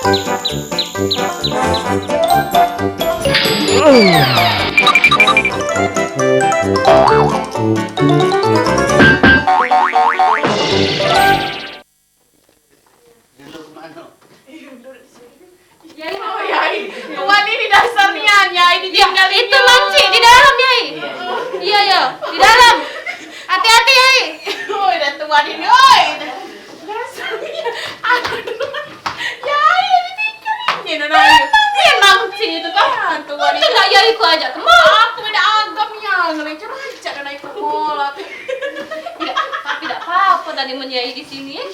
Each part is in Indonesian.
Yai, oh Yai, Tuan ini dasarnya Yai ditinggalin. Itu Mangci di dalam Yai. Iya ya, di dalam. Hati-hati Yai. Oi, dan Tuan ini, oi. Dasarnya, aduh. Yai ditinggalin. Nona Ayu. Mangci itu kan. Tuan ini. Enggak Yai ku ajak ke mall. Aku udah agamnya, ngeleceh aja dan naik ke mall. Tidak apa-apa tadi menyai di sini ya.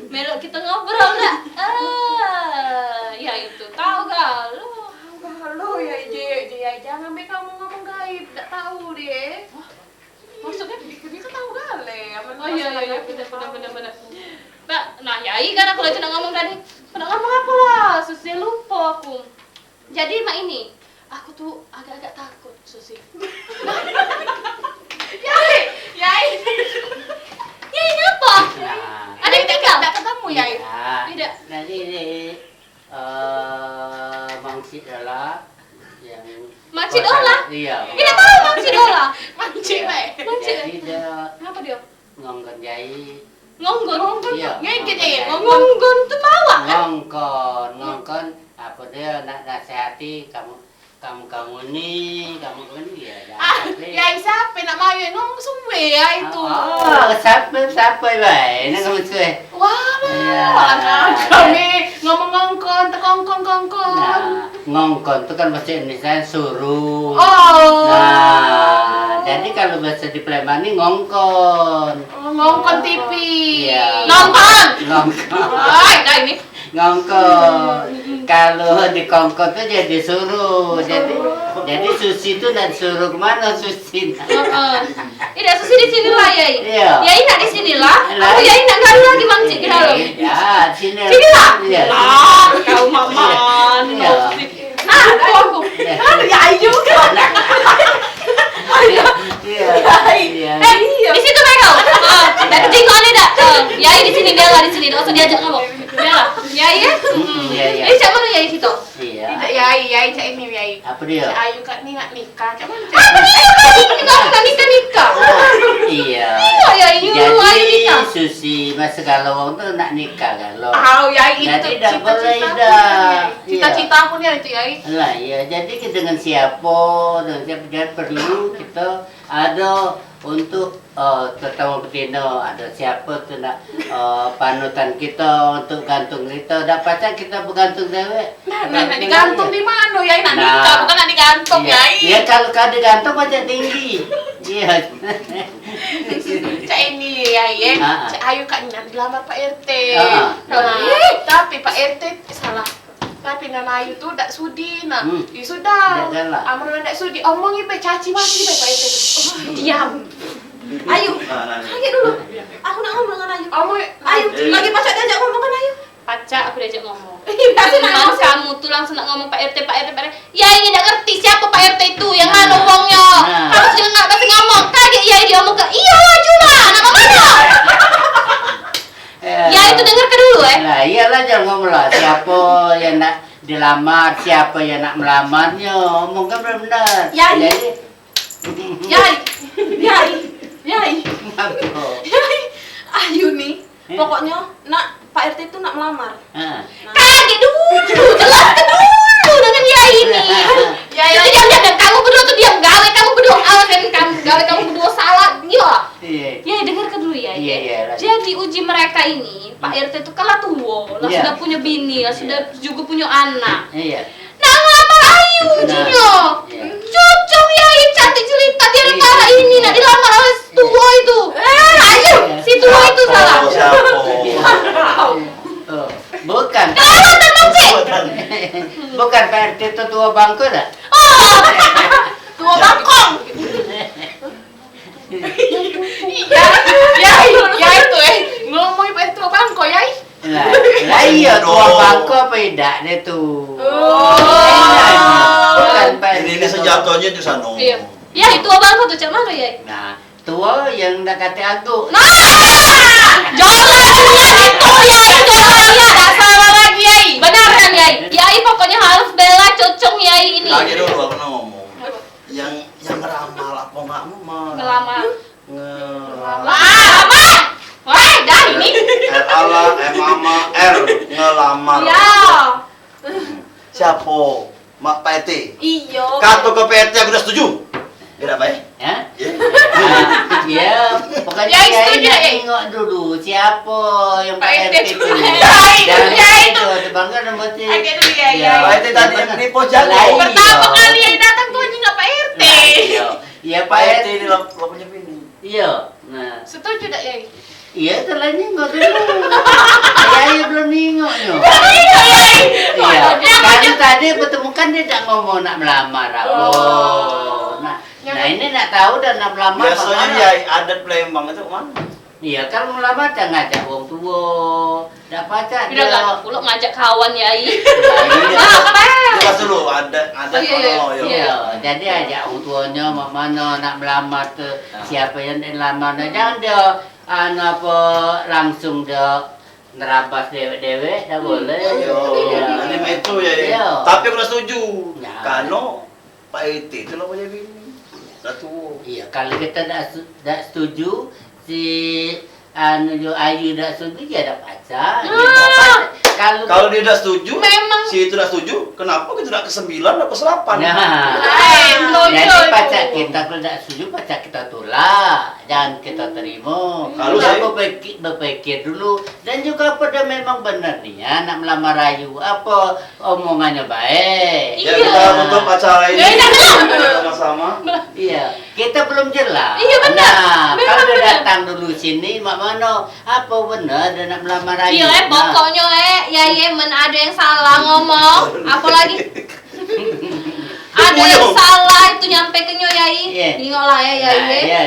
Melok kita ngobrol enggak? Ya itu tahu gak lu? Halo ya Yai, jangan be kamu ngomong gaib, tidak tahu deh. Maksudnya Dia kan tahu gale. oh iya benar. Nah Yai kan aku lagi ngomong tadi. Pernah ngomong apa lah? Susi lupa aku. Jadi mak ini, aku tuh agak-agak takut Susi. Yai. Yai apa? Ada yang tinggal? Tidak ketemu Yai. Tidak. Nanti ini Mangsi adalah yang Mangsi Dola? Iya. Tidak tahu Mangsi Dola. Mancing baik. Jadi dia Apa dia? ngongkon jai. Ngonggon. Iya. Yai gitu ya. Ngonggon tuh bawa kan? Ngongkon apa dia nak nasihati kamu nih ya. Yai siapa nak mayu ngomong suwe ya itu. Oh, siapa baik nak kamu suwe. Wah, Iya. malah kami ngomong ngongkon, tekongkon. Nah, ngongkon itu kan bahasa Indonesia suruh. Oh. Nah, jadi kalau bahasa di Palembang ini ngongkon. Ngongkon TV. Iya. Nonton. Ngongkon. Nah ini. Ngongkon. Kalau di kongkon itu jadi suruh. Jadi Susi itu dan suruh kemana Susi? Tidak Susi di sini lah Yai. Iya. Yai nak di sini lah. Aku Yai nak gaul lagi Mangci di dalam. Ya, sini. Sini lah. Iya. Ah, kau mama. Iya. Aku. Yai juga. Iya. Iya. Di situ mereka. Dan kejingan ini dah. Yai di sini dia lah di sini. Enggak usah diajak ngomong. Dia lah. Yai ya. Iya. Ini siapa lu Yai situ? Iya. Tidak Yai cak ini Yai. Apa dia? Cak Ayu kan ni nak nikah. Cak mana cak? Apa dia? Kita nikah. Iya. Iya, nyuruh Ayu nikah. Jadi Susi masa kalau tuh nak nikah kalau. Oh Yai itu Jadi tidak boleh cita-cita dah. Cita-cita aku ni itu Yai. Lah iya, jadi kita dengan siapa jangan perlu kita ada untuk ketemu betina, ada siapa tu nak panutan kita untuk gantung kita, dapatnya kita bergantung dewek. Nak digantung di mana Yai? Nak nikah bukan nak digantung Yai. Ya kalau kau digantung macam tinggi. Iya. Cak ini Yai Cak Ayu kan nak dilamar Pak RT. Tapi Pak RT salah. Tapi Nana Ayu tu tak sudi nak. Ya sudah. Amrul tak sudi. Omongi pe caci maki pe Pak RT tu. Diam. Ayu. Ayo dulu. Aku nak ngomong dengan Ayu. Ayu, lagi pacar diajak ngomong kan Ayu? Pacar aku diajak ngomong. Tapi kamu tuh langsung nak ngomong Pak RT. Ya ini tidak ngerti siapa Pak RT itu, yang mana uangnya. Kamu juga nggak pasti ngomong. Kaget ya dia ngomong ke, iya cuma nama mana? Ya itu dengar ke dulu Lah iyalah jangan ngomong lah siapa yang nak dilamar, siapa yang nak melamarnya, ngomong kan benar-benar. Yai. Ayu nih, pokoknya nak Pak RT itu nak melamar. Kaget dulu, jelaskan dulu dengan Yai ini. Jadi diam, kamu berdua tuh diam, gawe kamu berdua awas dan kamu berdua salah, gila. Ya dengarkan dulu ya. Jadi uji mereka ini, Pak RT itu kalah tua, lah sudah punya bini, lah sudah juga punya anak. Nah ngelamar Ayu ujinya. Cocok Yai, cantik jelita dia negara ini, nak dilamar oleh tua itu. Ayu, si tua itu salah. Bukan. Bukan Pak RT itu tua bangku dah. Tua bangkong. Yai tu ngomong Pak tua bangko Yai. Lah iya tua bangku apa tidak dia tu. Bukan Pak RT. Ini sejatuhnya di sana. Iya. Ya, tua bangko tuh cak mana Yai? Nah, tua yang nak kata aku. Jola itu Yai, tak salah lagi Yai. Benar ngelamar. Iya. Siapa? Mak Pak RT. Iya. Kata ke Pak RT aku udah setuju. Tidak baik. Ya? Ya. Ya, pokoknya Ya, ya, setuju, nak ya. tengok dulu siapa yang Pak Pak RT RT itu. itu. Ya, Jangan itu. Bangga nombor tiga. Agak dulu ya, ya. Pak RT tadi yang nipu jago. Lah, iya. Pertama kali yang datang tuh anjing nggak Pak RT. Nah, iya. Iya Pak Pak RT RT. ini lo punya bini. Iya. Nah, Setuju tak ya? iya telah nengok dulu. Saya belum nengok no. Iya. Kan tadi bertemu kan dia tak ngomong nak melamar aku. Nah ini nak tahu dan nak melamar. Biasanya bagaimana? ya adat Palembang itu mana? Iya kalau melamar tak ngajak orang tua. Tak pacak Udah gak pula ngajak kawan Yai. Jelas dulu adat Oh, iya. oh, Iya, jadi ajak orang tuanya mak mana nak melamar ke siapa yang nak lamar. Nah, jangan dia apa langsung dia nerabas dewek-dewek, tak boleh. Iya, ini itu ya. Iya. Tapi aku udah setuju. Ya. Karena Pak RT itu lo punya bini. Udah tua. Iya, kalau kita tak setuju, si Ayu tak setuju, ya ada pacar. Kalau dia udah setuju, Memang. si itu udah setuju, kenapa kita tidak ke-9 atau ke-8? Nah, Setuju jadi itu. pacar kita kalau tak setuju, pacar kita tolak. Jangan kita terima. Kalau Kita saya- berpikir dulu. Dan juga pada memang benar nih ya, nak melamar Ayu. Apa omongannya baik. Ya Iya. kita tutup acara ini Ya, sama-sama. Iya, kita belum jelas. Iya, benar. Nah, Memang kalau dia benar. datang dulu sini, mak mana? Apa benar dia nak melamar Ayu? Iya, pokoknya Yai men ada yang salah ngomong, apalagi ada yang salah itu nyampe ke Nyo Yai. Iya. Ningoklah ya Yai. Nah, iya,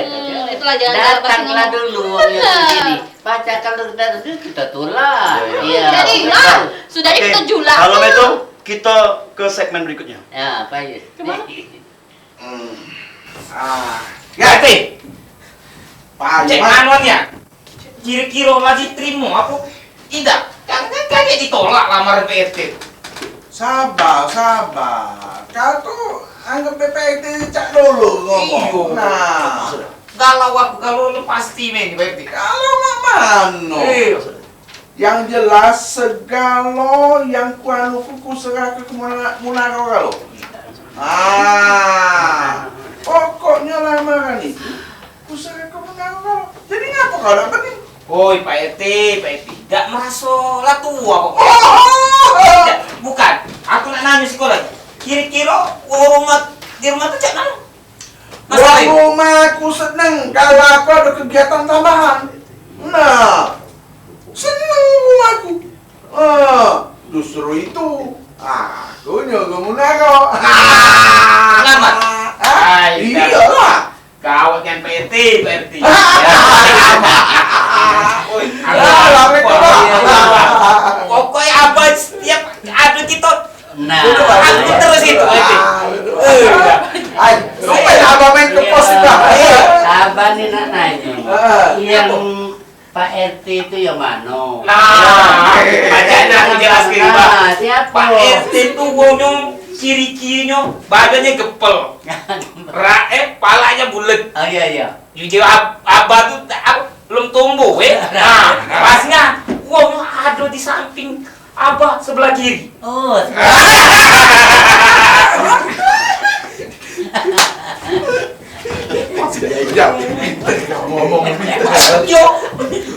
Itulah jangan datanglah dulu yang sini. Pacar kalau kita dulu kita tolak. Iya, Iya. Jadi betul. sudah Oke, kita julah. Kalau itu kita ke segmen berikutnya. Ya, apa ya? Ganti. Cek manuannya. Kira-kira masih terima apa? Tidak. Kan kayak ditolak lamaran PRT. Sabar, sabar. Kau tuh anggap PPT cak dulu ngomong. Iyo. Nah, Galau aku kalau lu pasti main PRT. kalau mak mano. Iya. Yang jelas segala yang ku serah ke Munaro kalau. Pokoknya lamaran itu ku serah ke Munaro kalau. Jadi ngapa kau tak penting? Woi Pak RT, gak masuk lah tua kok. Oh, Tidak, bukan. Aku nak nanya sekolah. Kira-kira di rumah tuh cak mana? Masalah ini? rumahku seneng kalau aku ada kegiatan tambahan. Nah, seneng rumahku. Justru itu aku nyoba Munaro. Selamat. Iya lah. Kawat kan PRT. Woi, lama itu, Pak. pokoknya apa setiap ada kita Nah, aku terus itu PRT. Lupa ya abang main ke pos juga. sabar nih nak nanya. Yang Pak RT itu yang mana? Nah, bacanya aku jelaskan Pak. Nah, siapa? Pak RT itu wongnya ciri-cirinya badannya gepel, palanya bulat. Oh iya iya. Jujur abah tuh belum tumbuh, Nah, pasnya wongnya ada di samping abah sebelah kiri. Oh, Ya, pinter kau ngomong. Yo,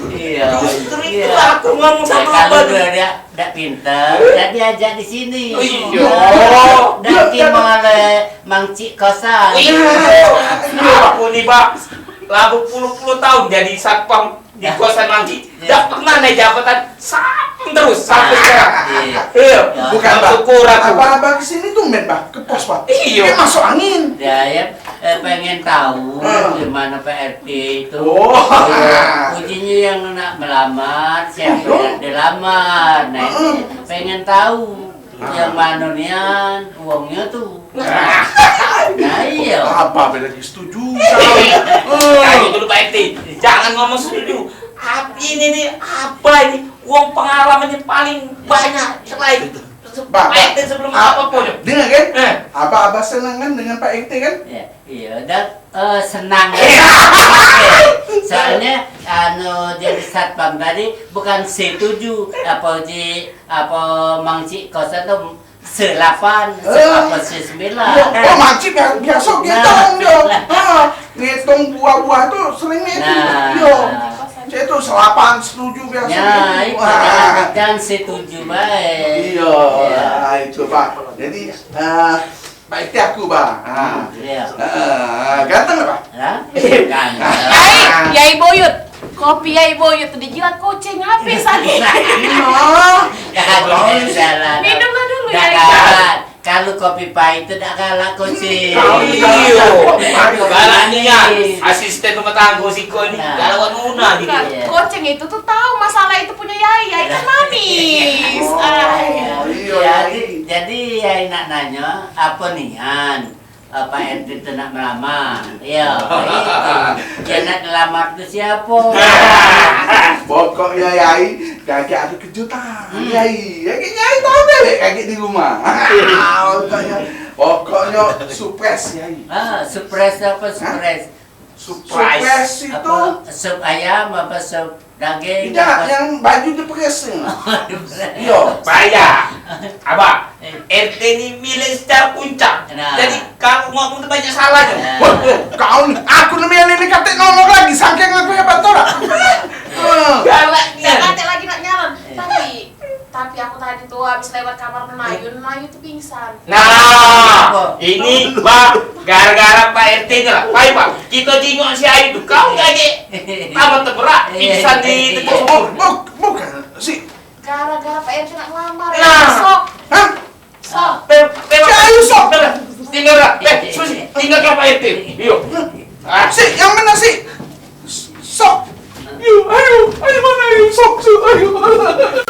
iya. justru itu Iya. aku ngomong sama Kalau abah. dia tidak pintar, jadi ajak di sini. Oh, iya. Dan oleh Mang Cik Kosan. Aku nih Pak, lalu puluh-puluh tahun jadi satpam di kosan Mangki. Tidak pernah naik jabatan, satpam terus sampai sekarang. Iya, Bukan, Pak. syukur aku. Abang kesini tuh men, Pak. Ke pos, Pak. Iya. Dia masuk angin. Saya pengen tahu gimana Pak RT itu. Oh. Ujinya yang nak melamar, siapa yang dilamar. Nah, ini pengen tahu yang mana nian uangnya tuh. Nah iya. Apa beda setuju? Kayak dulu Pak RT, jangan ngomong setuju. Ini nih apa ini? Uang pengalamannya paling banyak selain Pak, Pak RT sebelum apapun. dengar kan? Abah senang kan dengan Pak RT kan? Ya, iya, dan senang. Soalnya jadi satpam tadi bukan setuju apa mangcik kosan tuh selapan, apa sembilan. Oh, makcik biasa gitu dia. Ngitung buah-buah tuh sering ngitung. Yo. Saya tuh 8 setuju biasa. Ya, gitu. itu dan setuju baik. Iya, itu Pak. Jadi Pak RT aku, Pak. Iya. Ganteng nggak, Pak? Hah? Kan. Yai Boyut. Kopi Yai Boyut tuh dijilat kucing habis lagi. Minum lah dulu Yai. Kalau kopi pahit itu tidak kalah kucing. Iyo. Galanya asisten rumah tangga si ko ini galawan muna di. Bukan, kucing itu tuh tahu masalah itu punya Yai. Yai kan manis. Jadi ya nak nanya apa nian? Pak RT itu nak melamar. Ya, itu. Dia nak melamar itu siapa? Pokoknya Yai, kakek ada kejutan. Yai tahu deh kakek di rumah. Pokoknya surprise Yai. Surprise apa surprise? Surprise itu Apa sup ayam apa sup daging? tidak yang baju dipresin. Iya. Saya, Abah, RT ini milih secara puncak. Nah. Jadi kamu ngomong itu banyak salahnya. Kau aku namanya ini kate ngomong lagi saking aku hebat ora. Galaknya. Dan nanti lagi nak nyaran. Tapi aku tadi tuh habis lewat kamar Menayu tuh pingsan. Nah, ini Pak, gara-gara Pak RT nya lah. Baik Pak, kita jingok si Ayu tuh. Kau nggak tambah terberak, pingsan di tepuk sumur. Bukan sih. Gara-gara Pak RT nak ngelamar. Nah. Sok. Hah? Sok. Si Ayu sok. Tinggal lah, Susi, tinggal ke Pak RT. Yuk. Si yang mana sih? Sok. Ayo mana ayo sok ayo. Oh.